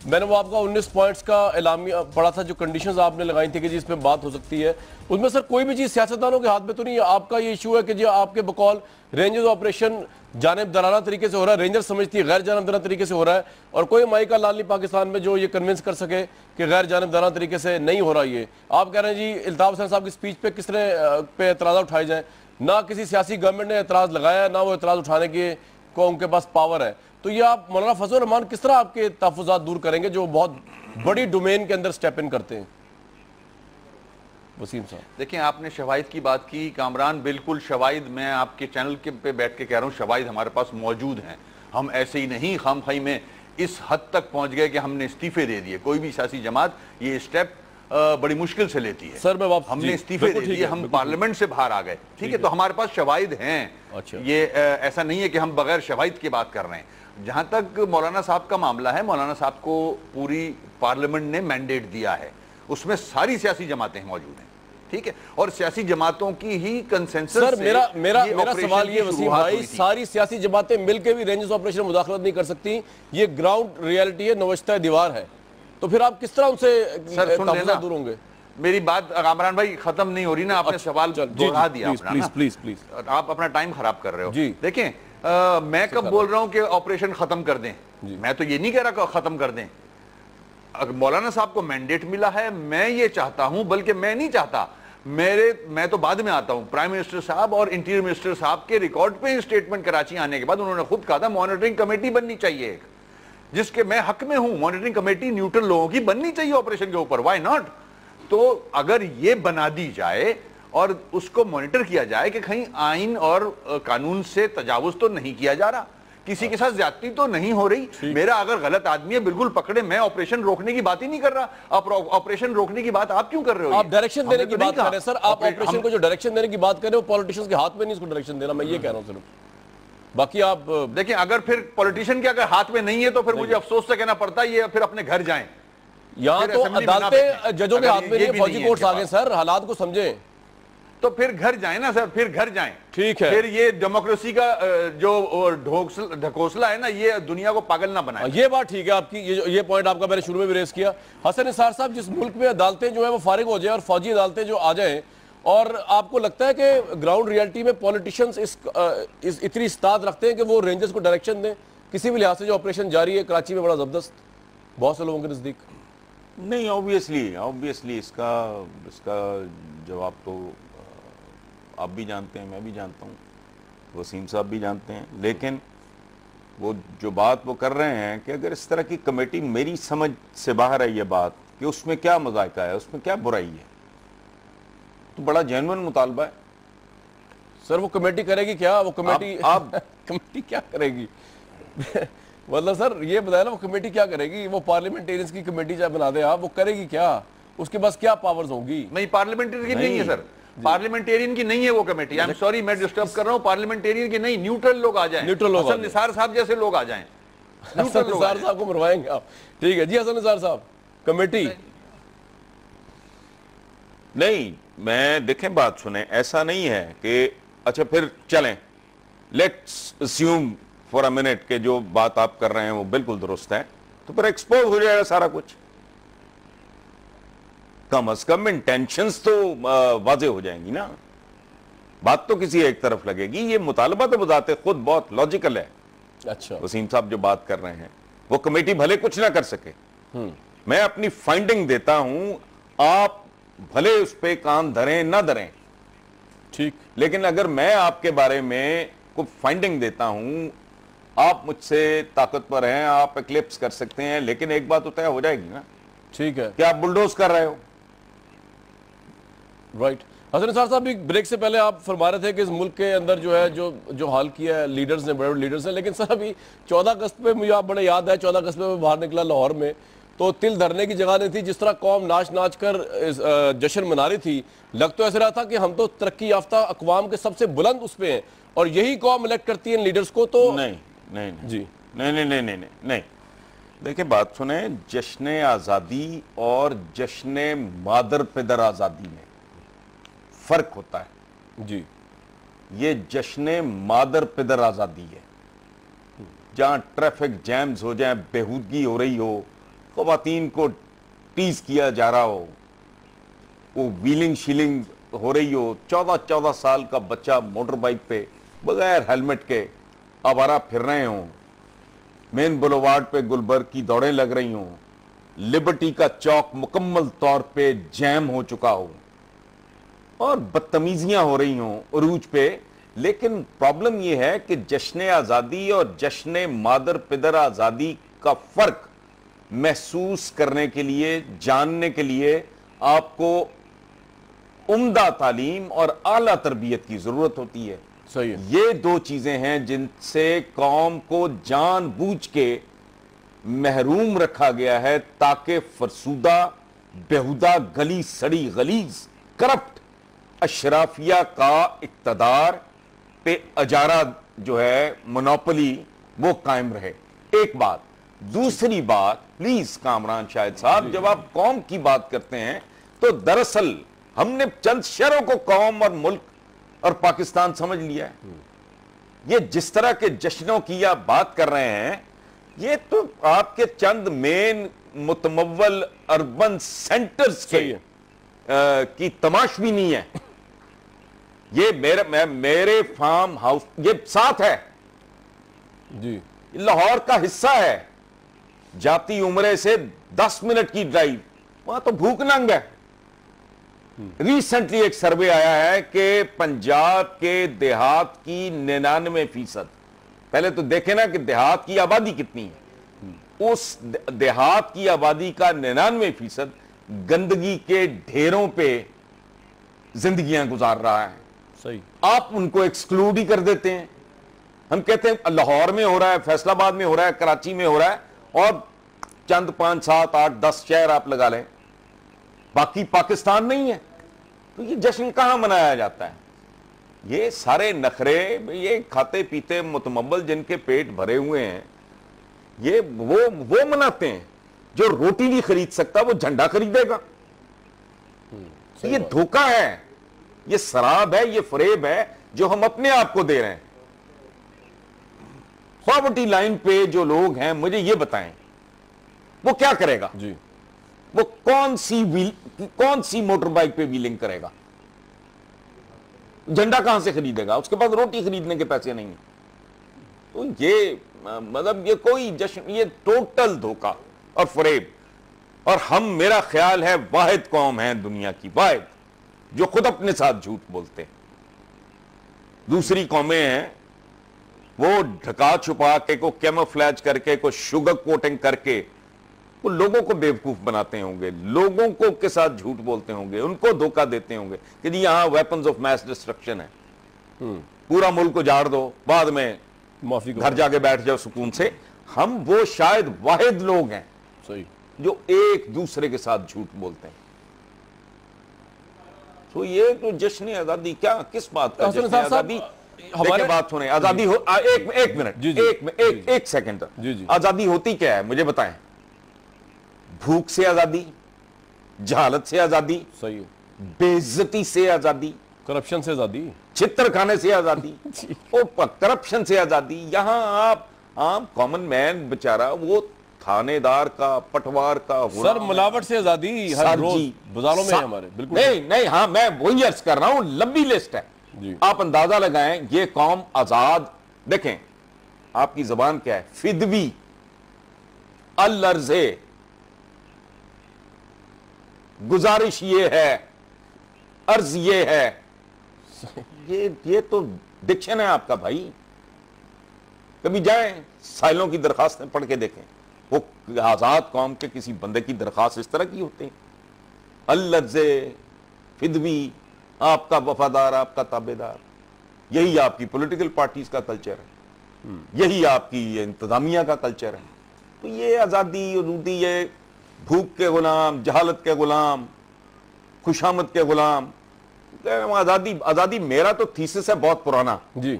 मैंने वो आपका 19 पॉइंट्स का एलामिया पढ़ा था, जो कंडीशंस आपने लगाई थी कि जी इस पर बात हो सकती है, उसमें सर कोई भी चीज़ सियासतदानों के हाथ में तो नहीं है। आपका ये इशू है कि जो आपके बकौल रेंजर्स ऑपरेशन जानिबदाराना तरीके से हो रहा है, रेंजर समझती है गैर जानिबदाराना तरीके से हो रहा है, और कोई माई का लाल नहीं पाकिस्तान में जो ये कन्विंस कर सके कि गैर जानिबदाराना तरीके से नहीं हो रहा। ये आप कह रहे हैं जी इल्ताफ हुसैन साहब की स्पीच पे किस तरह पे एतराज़ उठाए जाएँ? ना किसी सियासी गवर्नमेंट ने एतराज़ लगाया, ना वो एतराज़ उठाने के को उनके पास पावर है। तो ये आप मौलाना फजल रहमान किस तरह आपके तहफ़्फ़ुज़ात दूर करेंगे जो बहुत बड़ी डोमेन के अंदर स्टेप इन करते हैं? वसीम साहब। देखिए, आपने शवाहिद की बात की, कामरान, बिल्कुल शवाहिद मैं आपके चैनल के पे बैठ के कह रहा हूँ, शवाहिद हमारे पास मौजूद हैं। हम ऐसे ही नहीं खामखाई में इस हद तक पहुंच गए कि हमने इस्तीफे दे दिए। कोई भी सियासी जमात ये स्टेप बड़ी मुश्किल से लेती है। सर मैं वापस, हमने इस्तीफे दे दिए, हम पार्लियामेंट से बाहर आ गए, ठीक है, तो हमारे पास शवाहिद हैं। अच्छा। ये ऐसा नहीं है कि हम बगैर शवाहिद की बात कर रहे हैं। जहां तक मौलाना साहब का मामला है, मौलाना साहब को पूरी पार्लियामेंट ने मैंडेट दिया है, उसमें सारी सियासी जमातें मौजूद हैं, ठीक है, और सियासी जमातों की ही कंसेंसस। सर मेरा सवाल ये वसीम भाई, सारी सियासी जमातें मिलकर भी रेंजर्स ऑपरेशन में मुदाखलत नहीं कर सकती, ये ग्राउंड रियलिटी है, नवश्ता दीवार है, तो फिर आप किस तरह उनसे दूर होंगे? मेरी बात कामरान भाई खत्म नहीं हो रही ना, आपने सवाल दोहरा दिया अपना। प्लीज आप अपना टाइम खराब कर रहे हो। जी देखें, मैं कब बोल रहा हूं कि ऑपरेशन खत्म कर दें, मैं तो ये नहीं कह रहा खत्म कर दें। मौलाना साहब को मैंडेट मिला है, मैं ये चाहता हूं, बल्कि मैं नहीं चाहता, मैं तो बाद में आता हूं, प्राइम मिनिस्टर साहब और इंटीरियर मिनिस्टर साहब के रिकॉर्ड पे स्टेटमेंट कराची आने के बाद उन्होंने खुद कहा था मॉनिटरिंग कमेटी बननी चाहिए एक, जिसके मैं हक में हूं। मॉनिटरिंग कमेटी न्यूट्रल लोगों की बननी चाहिए ऑपरेशन के ऊपर, व्हाई नॉट। तो अगर ये बना दी जाए और उसको मॉनिटर किया जाए कि कहीं आइन और कानून से तजावुज तो नहीं किया जा रहा, किसी के साथ ज्यादती तो नहीं हो रही, मेरा अगर गलत आदमी है बिल्कुल पकड़े, मैं ऑपरेशन रोकने की बात ही नहीं कर रहा। आप ऑपरेशन रोकने की बात आप क्यों कर रहे हो? आप डायरेक्शन देने की बात कर रहे हैं सर, आप ऑपरेशन को जो डायरेक्शन देने की बात कर रहे हो, पॉलिटिशियंस के हाथ में नहीं इसको डायरेक्शन देना, मैं ये कह रहा हूं सिर्फ। बाकी आप देखिए, अगर फिर पॉलिटिशियन के अगर हाथ में नहीं है तो फिर मुझे अफसोस से कहना पड़ता है ये फिर अपने घर जाएं। यहाँ तो अदालतें जजों के हाथ में नहीं, फौजी कोर्ट्स आ गए सर, हालात को समझे तो फिर घर जाएं ना सर, फिर घर जाएं, ठीक है। फिर ये डेमोक्रेसी का जो ढकोसला है ना, ये दुनिया को पागल ना बनाए। ये बात ठीक है आपकी, ये पॉइंट आपका मैंने शुरू में भी रेस किया। हसन निसार साहब, जिस मुल्क में अदालतें जो है वो फारिग हो जाए और फौजी अदालतें जो आ जाएं, और आपको लगता है कि ग्राउंड रियलिटी में पॉलिटिशियंस इस इतनी इस्ताद रखते हैं कि वो रेंजर्स को डायरेक्शन दें किसी भी लिहाज से? जो ऑपरेशन जारी है कराची में बड़ा जबरदस्त बहुत से लोगों के नजदीक। नहीं, ऑब्वियसली इसका जवाब तो आप भी जानते हैं, मैं भी जानता हूँ, वसीम साहब भी जानते हैं, लेकिन वो जो बात वो कर रहे हैं कि अगर इस तरह की कमेटी, मेरी समझ से बाहर है ये बात कि उसमें क्या मजायका है, उसमें क्या बुराई है, तो बड़ा जेन्युइन मुतालबा है। सर वो कमेटी करेगी क्या? वो कमेटी आप कमेटी क्या करेगी? मतलब सर ये बताया ना, वो कमेटी क्या करेगी? वो पार्लियामेंटेरियंस की कमेटी चाहे बना दे आप, वो करेगी क्या? उसके पास क्या पावर्स होंगी? नहीं, पार्लियामेंटेरियन की नहीं है सर, पार्लियामेंटरियन की नहीं है वो कमेटी। आई एम सॉरी, मैं डिस्टर्ब कर रहा हूं, पार्लियामेंटेरियन की नहीं, न्यूट्रल लोग आ जाएं, न्यूट्रल लोग, हसन निसार साहब जैसे लोग आ जाएं, हसन निसार साहब को मरवाएंगे आप, ठीक है जी। हसन निसार साहब, कमेटी नहीं, मैं देखें बात सुने, ऐसा नहीं है कि अच्छा फिर चलें, let's assume for a minute के जो बात आप कर रहे हैं वो बिल्कुल दुरुस्त है, तो फिर एक्सपोज हो जाएगा सारा कुछ, कम अज कम इंटेंशंस तो वाजे हो जाएंगी ना, बात तो किसी एक तरफ लगेगी। ये मुतालबा तो बताते खुद बहुत लॉजिकल है। अच्छा, वसीम साहब जो बात कर रहे हैं, वो कमेटी भले कुछ ना कर सके, मैं अपनी फाइंडिंग देता हूं, आप भले उस पर कान धरें ना धरें, ठीक, लेकिन अगर मैं आपके बारे में कोई फाइंडिंग देता हूं, आप मुझसे ताकतवर हैं, आप एक्लिप्स कर सकते हैं, लेकिन एक बात तो तय हो जाएगी ना, ठीक है, कि आप बुलडोज कर रहे हो। राइट। हसन निसार साहब, एक ब्रेक से पहले आप फरमा रहे थे कि इस मुल्क के अंदर जो है जो हाल किया है लीडर्स ने, बड़े बड़े लीडर्स ने, लेकिन सर अभी 14 अगस्त पे मुझे आप बड़े याद है, 14 अगस्त पे मैं बाहर निकला लाहौर में, तो तिल धरने की जगह नहीं थी, जिस तरह कौम नाच नाच कर जश्न मना रही थी, लग तो ऐसे रहा था कि हम तो तरक्की याफ्ता अक़वाम के सबसे बुलंद उस पे हैं, और यही कौम इलेक्ट करती है लीडर्स को। तो नहीं जी, नहीं, देखिए बात सुने, जश्न आज़ादी और जश्न मादर पिदर आज़ादी में फर्क होता है जी। ये जश्न मादर पिदर आज़ादी है, जहां ट्रैफिक जैम्स हो जाए, बेहूदगी हो रही हो, ख़वातीन को टीज किया जा रहा हो, वो व्हीलिंग शीलिंग हो रही हो, 14 साल का बच्चा मोटर बाइक पे बगैर हेलमेट के आवारा फिर रहे हों, मेन बुलवार्ड पे गुलबर्ग की दौड़ें लग रही हों, लिबर्टी का चौक मुकम्मल तौर पे जैम हो चुका हो और बदतमीजियां हो रही हों उरूज पे, लेकिन प्रॉब्लम यह है कि जश्न आज़ादी और जश्न मादर पिदर आज़ादी का फर्क महसूस करने के लिए, जानने के लिए आपको उम्दा तालीम और आला तरबियत की जरूरत होती है। सही है। ये दो चीजें हैं जिनसे कौम को जानबूझ के महरूम रखा गया है, ताकि फरसूदा, बेहुदा, गली सड़ी, गलीज, करप्ट अशराफिया का इक्तदार पे अजारा जो है, मोनोपोली, वो कायम रहे। एक बात। दूसरी बात, प्लीज कामरान शाहिद साहब, जब आप कौम की बात करते हैं तो दरअसल हमने चंद शहरों को कौम और मुल्क और पाकिस्तान समझ लिया है। ये जिस तरह के जश्नों की आप बात कर रहे हैं, ये तो आपके चंद मेन मुतमव्वल अर्बन सेंटर्स की तमाशबी नहीं है। ये मेरे फार्म हाउस ये साथ है जी, लाहौर का हिस्सा है। जाती उम्रे से 10 मिनट की ड्राइव, वहां तो भूख नंग है। रिसेंटली एक सर्वे आया है कि पंजाब के देहात की 99%, पहले तो देखे ना कि देहात की आबादी कितनी है, उस देहात की आबादी का 99% गंदगी के ढेरों पे जिंदगियां गुजार रहा है। सही। आप उनको एक्सक्लूड ही कर देते हैं। हम कहते हैं लाहौर में हो रहा है, फैसलाबाद में हो रहा है, कराची में हो रहा है, और चंद 5, 7, 8, 10 शहर आप लगा लें, बाकी पाकिस्तान नहीं है। तो ये जश्न कहां मनाया जाता है? ये सारे नखरे, ये खाते पीते मुतमव्वल जिनके पेट भरे हुए हैं, ये वो मनाते हैं। जो रोटी नहीं खरीद सकता वो झंडा खरीदेगा। ये धोखा है, ये शराब है, ये फरेब है जो हम अपने आप को दे रहे हैं। पॉवर्टी लाइन पे जो लोग हैं, मुझे ये बताएं, वो क्या करेगा जी? वो कौन सी मोटर बाइक पे व्हीलिंग करेगा? झंडा कहां से खरीदेगा? उसके पास रोटी खरीदने के पैसे नहीं है। तो ये मतलब ये कोई जश्न, ये टोटल धोखा और फरेब। और हम, मेरा ख्याल है, वाहिद कौम है दुनिया की, वाहिद, जो खुद अपने साथ झूठ बोलते हैं। दूसरी कौमें हैं वो ढका छुपा के, को कैमोफ्लैज करके, को शुगर कोटिंग करके वो लोगों को बेवकूफ बनाते होंगे, लोगों को के साथ झूठ बोलते होंगे, उनको धोखा देते होंगे कि जी यहां वेपन्स ऑफ मैस डिस्ट्रक्शन है, पूरा मुल्क उजाड़ दो, बाद में माफी घर जाके बैठ जाओ सुकून से। हम वो शायद वाहिद लोग हैं सही जो एक दूसरे के साथ झूठ बोलते हैं। तो ये तो जश्न आजादी, क्या किस बात का हसन जश्न साहब, आजादी? हमारे हमारे बात सुने, आजादी हो, एक मिनट, जी, जी, एक सेकंड, जी, जी। आजादी होती क्या है मुझे बताएं? भूख से आजादी, जहालत से आजादी, सही है, बेइज्जती से आजादी, करप्शन से आजादी, चित्र खाने से आजादी, करप्शन से आजादी। यहां आप आम कॉमन मैन बेचारा, वो थानेदार का, पटवार का, सर मिलावट से आजादी हर रोज बाजारों में है हमारे। बिल्कुल नहीं, हाँ, मैं वही अर्ज कर रहा हूं, लंबी लिस्ट है जी। आप अंदाजा लगाएं, ये कौम आजाद। देखें आपकी जबान क्या है, फिदवी, अल-अर्ज़े, गुजारिश ये है, अर्ज ये है, ये तो डिक्शन है आपका भाई। कभी जाएं साइलों की दरखास्तें पढ़ के देखें, वो आजाद कौम के किसी बंदे की दरखास्त इस तरह की होती है, अल-अर्ज़े, फिदवी, आपका वफादार, आपका ताबेदार। यही आपकी पॉलिटिकल पार्टीज का कल्चर है, यही आपकी इंतजामिया का कल्चर है। तो ये आजादी उरूदी, ये भूख के गुलाम, जहालत के गुलाम, खुशामद के गुलाम, आजादी मेरा तो थीसिस है बहुत पुराना जी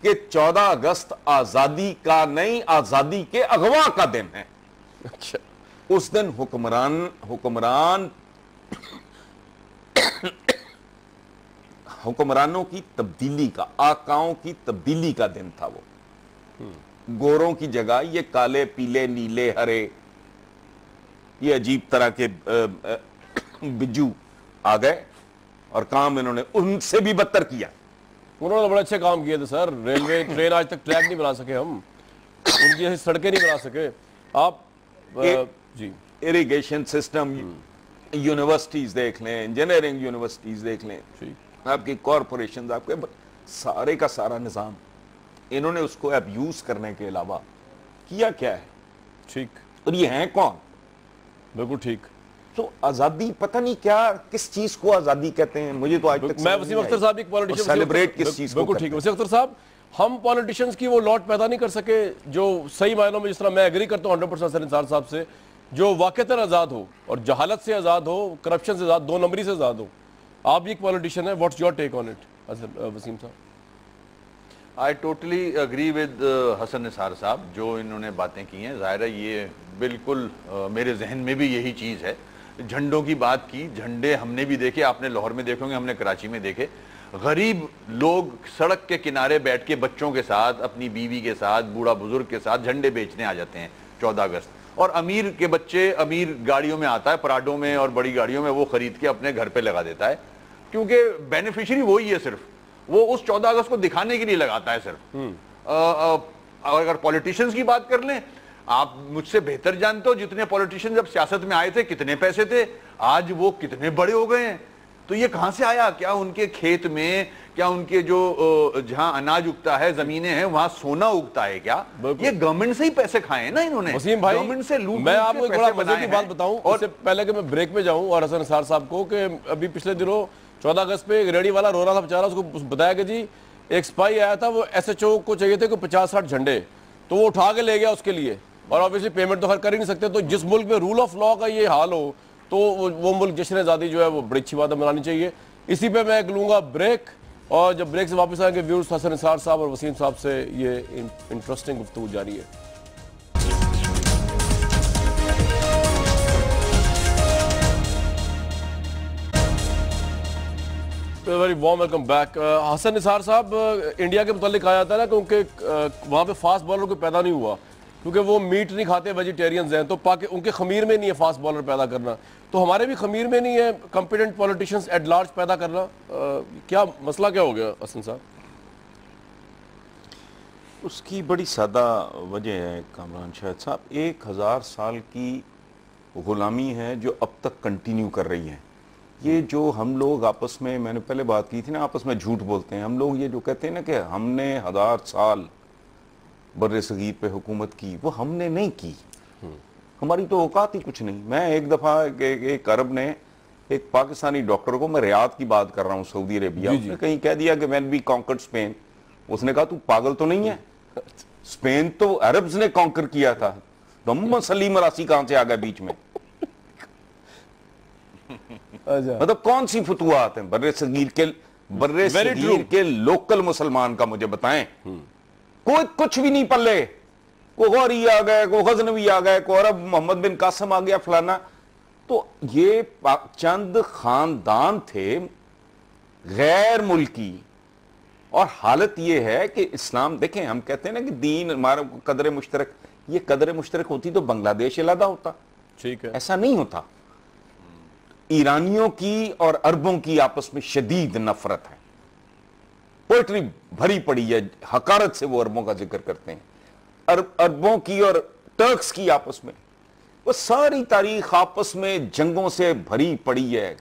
कि 14 अगस्त आजादी का नहीं, आजादी के अगवा का दिन है। अच्छा, उस दिन हुक्मरानों की तब्दीली का, आकाओं की तब्दीली का दिन था वो। गोरों की जगह ये काले, पीले, नीले, हरे, ये अजीब तरह के बिज्जू आ गए और काम इन्होंने उनसे भी बदतर किया। उन्होंने बड़े अच्छे काम किए थे सर। रेलवे ट्रेन आज तक ट्रैक नहीं बना सके हम, उनकी ऐसी सड़कें नहीं बना सके आप। जी, इरिगेशन सिस्टम, यूनिवर्सिटीज देख लें, इंजीनियरिंग यूनिवर्सिटीज देख लें, आपकी कॉरपोरेशन, आपके सारे का सारा निज़ाम, इन्होंने उसको अब्यूज करने के अलावा, किया क्या है? ठीक, और ये हैं कौन? बिल्कुल ठीक। तो आजादी पता नहीं क्या, किस चीज को आजादी कहते हैं, मुझे तो आज तक मैं वसीम अख्तर साहब एक पॉलिटिशियन, सेलिब्रेट किस चीज को? बिल्कुल ठीक है वसीम अख्तर साहब, हम पॉलिटिशियंस की वो लॉट पैदा नहीं कर सके जो सही मायनों में, जिस तरह मैं एग्री करता हूँ 100% हसन निसार साहब से, जो वाकईतन आज़ाद हो और जहालत से आज़ाद हो, करप्शन से आज़ाद, 2 नंबरी से आज़ाद हो। आप भी एक पॉलिटिशियन है, what's your take on it Wasim साहब? I totally agree with Hasan Nisar साहब, जो इन्होंने बातें की हैं, ज़ाहिर है ये बिल्कुल मेरे जहन में भी यही चीज़ है। झंडों की बात की, झंडे हमने भी देखे, आपने लाहौर में देखे होंगे, हमने कराची में देखे। गरीब लोग सड़क के किनारे बैठ के बच्चों के साथ, अपनी बीवी के साथ, बूढ़ा बुजुर्ग के साथ झंडे बेचने आ जाते हैं 14 अगस्त। और अमीर के बच्चे अमीर गाड़ियों में आता है, पराडों में और बड़ी गाड़ियों में, वो खरीद के अपने घर पे लगा देता है, क्योंकि बेनिफिशियरी वही है, सिर्फ वो उस 14 अगस्त को दिखाने के लिए लगाता है सिर्फ। अगर पॉलिटिशियंस की बात कर लें, आप मुझसे बेहतर जानते हो, जितने पॉलिटिशियन जब सियासत में आए थे कितने पैसे थे, आज वो कितने बड़े हो गए हैं। तो ये कहां से आया? क्या उनके खेत में, क्या उनके जो जहां अनाज उगता है, जमीनें हैं, वहां सोना उगता है क्या? ये गवर्नमेंट से ही पैसे खाए हैं ना इन्होंने, वसीम भाई, गवर्नमेंट से लूट। मैं आपको एक बड़ा मजे की बात बताऊं, और उससे पहले कि मैं ब्रेक में जाऊं, और हसन निसार साहब को, कि अभी पिछले दिनों 14 अगस्त पे एक रेडी वाला रो रहा था बेचारा, उसको बताया कि जी एक सिपाही आया था, वो SHO को चाहिए थे कि 50-60 झंडे, तो वो उठा के ले गया उसके लिए, और ऑब्वियसली पेमेंट तो हर कर ही नहीं सकते। तो जिस मुल्क में रूल ऑफ लॉ का ये हाल हो, तो वो मुल्क जश्न आज़ादी जो है वो बड़ी अच्छी बात है, मनानी चाहिए। इसी पे मैं लूँगा ब्रेक, और जब ब्रेक से वापस आएंगे व्यूअर्स हसन निसार साहब और वसीम साहब से ये इंटरेस्टिंग गुफ्तगू जारी है। Very warm welcome back. Hasan Nisar साहब, इंडिया के मुतालिक कहा जाता है ना, क्योंकि वहाँ पे फास्ट बॉलर कोई पैदा नहीं हुआ, क्योंकि वो मीट नहीं खाते, वेजिटेरियंस हैं, तो उनके खमीर में नहीं है फास्ट बॉलर पैदा करना, तो हमारे भी खमीर में नहीं है कॉम्पिटेंट पॉलिटिशियंस एट लार्ज पैदा करना। क्या मसला क्या हो गया हसन साहब? उसकी बड़ी सादा वजह है कामरान शाहिद साहब, 1000 साल की गुलामी है जो अब तक कंटिन्यू कर रही है। ये जो हम लोग आपस में, मैंने पहले बात की थी ना, आपस में झूठ बोलते हैं हम लोग, ये जो कहते हैं ना कि हमने 1000 साल बर्रे सगीर पे हुकूमत की, वो हमने नहीं की, हमारी तो औकात ही कुछ नहीं। मैं एक दफ़ा एक अरब ने एक पाकिस्तानी डॉक्टर को, मैं रियाद की बात कर रहा हूँ, सऊदी अरेबिया, उसने कहीं कह दिया कि व्हेन वी कॉन्कर्ड स्पेन, उसने कहा तू पागल तो नहीं है, स्पेन तो अरब्स ने कॉन्कर किया था, तो मोहम्मद सलीम रासी कहां से आ गया बीच में? मतलब कौन सी फतुआत हैं बर्रे सगीर के लोकल मुसलमान का, मुझे बताएं। कोई कुछ भी नहीं पल्ले, को गौरी आ गए, को गजनवी आ गए, को अरब मोहम्मद बिन कासम आ गया, फलाना। तो ये चंद खानदान थे गैर मुल्की, और हालत ये है कि इस्लाम, देखें हम कहते हैं ना कि दीन हमारा कदर मुश्तरक, ये कदर मुश्तरक होती तो बांग्लादेश अलग होता, ठीक है, ऐसा नहीं होता। ईरानियों की और अरबों की आपस में शदीद नफरत है, पोइट्री भरी पड़ी है, हकारत से वो अरबों का जिक्र करते हैं, अरबों की और टर्क्स की आपस में, वो सारी तारीख आपस में जंगों से भरी पड़ी है,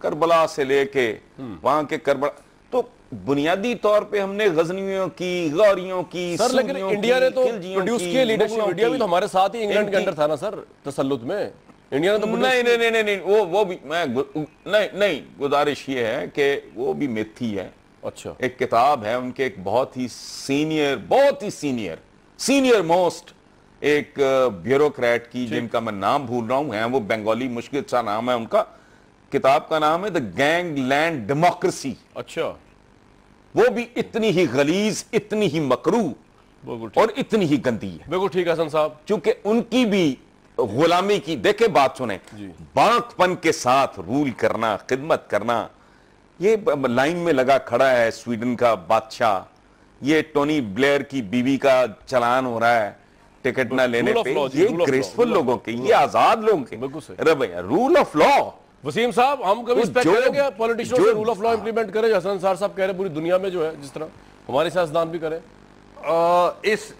करबला से लेके वहां के करबला। तो बुनियादी तौर पे हमने गजनियों की, गौरियों की, सर, लेकिन इंडिया ने तो प्रोड्यूस किया लीडरशिप, इंडिया भी तो हमारे साथ ही इंग्लैंड के अंदर था ना सर, तसल्लुत में इंडिया ने तो नहीं, वो भी मैं नहीं, गुजारिश ये है कि वो भी मिथी है। अच्छा, एक किताब है उनके, एक बहुत ही सीनियर मोस्ट एक ब्यूरोक्रेट की, जिनका मैं नाम भूल रहा हूं, है वो बंगाली, मुश्किल सा नाम है उनका, किताब का नाम है द गैंगलैंड डेमोक्रेसी। अच्छा, वो भी इतनी ही गलीज, इतनी ही मकरू और इतनी ही गंदी है। बिल्कुल ठीक है हसन साहब, चूंकि उनकी भी गुलामी की, देखे बात सुने, बांकपन के साथ रूल करना, खिदमत करना, ये लाइन में लगा खड़ा है स्वीडन का बादशाह, ये टोनी ब्लेयर की बीवी का चलान हो रहा है टिकट ना लेने पे, ये ग्रेसफुल लोगों के, ये आजाद लोगों के, अरे भैया रूल ऑफ लॉ। वसीम साहब, हम कभी एक्सपेक्ट करेंगे पॉलिटिशियंस से रूल ऑफ लॉ इंप्लीमेंट करें, हसन निसार साहब कह रहे हैं पूरी दुनिया में जो है, जिस तरह हमारे सियासतदान भी करें?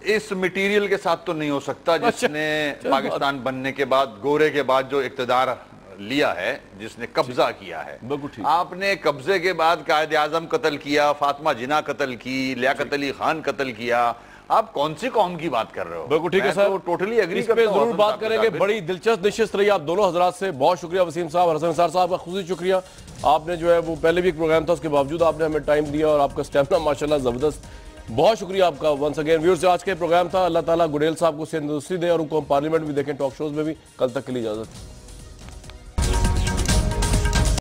इस मटेरियल के साथ तो नहीं हो सकता, जिसने पाकिस्तान बनने के बाद, गोरे के बाद जो इक्तदार लिया है, जिसने कब्जा किया है। आपने कब्जे के बाद कायद आजम कत्ल किया, फातिमा जिन्ना कत्ल की, लियाकत अली खान कत्ल किया, आप कौन सी कौम की बात कर रहे हो? बिल्कुल ठीक है सर, टोटली एग्री इस पे करता हूं जरूर हसन बात साहब के करेंगे। साथ। बड़ी दिलचस्प निश्चित रही आप दोनों हजरात से। बहुत शुक्रिया वसीम साहब, हसन निसार साहब का खुशी शुक्रिया। आपने जो है वो पहले भी एक प्रोग्राम था, उसके बावजूद आपने हमें टाइम दिया और आपका स्टेमिना माशाल्लाह जबरदस्त। बहुत शुक्रिया आपका वंस अगेन। व्यूअर्स, आज के प्रोग्राम था। अल्लाह ताला गुडेल साहब को सेहत तंदुरुस्ती दे और उनको हम पार्लियामेंट भी देखें, टॉक शोज में भी। कल तक के लिए इजाजत।